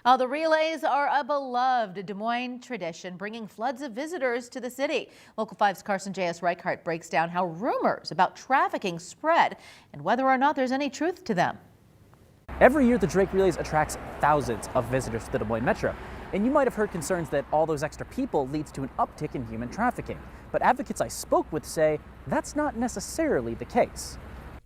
Oh, the relays are a beloved Des Moines tradition, bringing floods of visitors to the city. Local 5's Carson J.S. Reichart breaks down how rumors about trafficking spread and whether or not there's any truth to them. Every year, the Drake Relays attracts thousands of visitors to the Des Moines Metro. And you might have heard concerns that all those extra people leads to an uptick in human trafficking. But advocates I spoke with say that's not necessarily the case.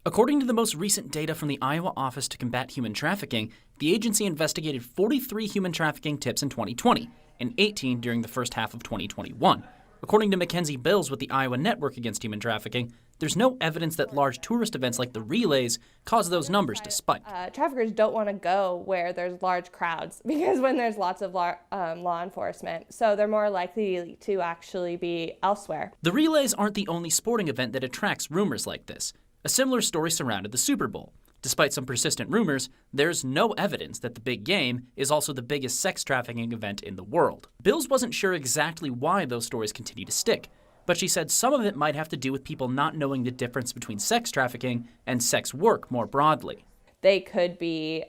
According to the most recent data from the Iowa Office to Combat Human Trafficking, the agency investigated 43 human trafficking tips in 2020 and 18 during the first half of 2021. According to Mackenzie Bills with the Iowa Network Against Human Trafficking, there's no evidence that large tourist events like the relays cause those numbers to spike. Traffickers don't want to go where there's large crowds because when there's lots of law enforcement, so they're more likely to actually be elsewhere. The relays aren't the only sporting event that attracts rumors like this. A similar story surrounded the Super Bowl. Despite some persistent rumors, there's no evidence that the big game is also the biggest sex trafficking event in the world. Bills wasn't sure exactly why those stories continue to stick, but she said some of it might have to do with people not knowing the difference between sex trafficking and sex work more broadly. They could be,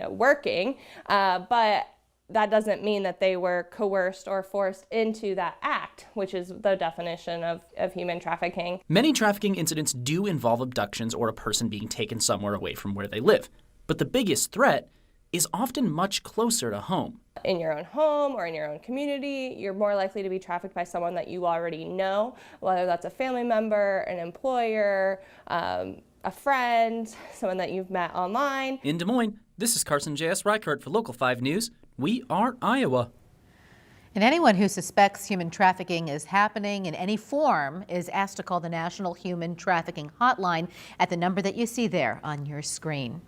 working, but that doesn't mean that they were coerced or forced into that act, which is the definition of human trafficking. Many trafficking incidents do involve abductions or a person being taken somewhere away from where they live. But the biggest threat is often much closer to home. In your own home or in your own community, you're more likely to be trafficked by someone that you already know, whether that's a family member, an employer, a friend, someone that you've met online. In Des Moines, this is Carson J.S. Reichart for Local 5 News. We are Iowa. And anyone who suspects human trafficking is happening in any form is asked to call the National Human Trafficking Hotline at the number that you see there on your screen.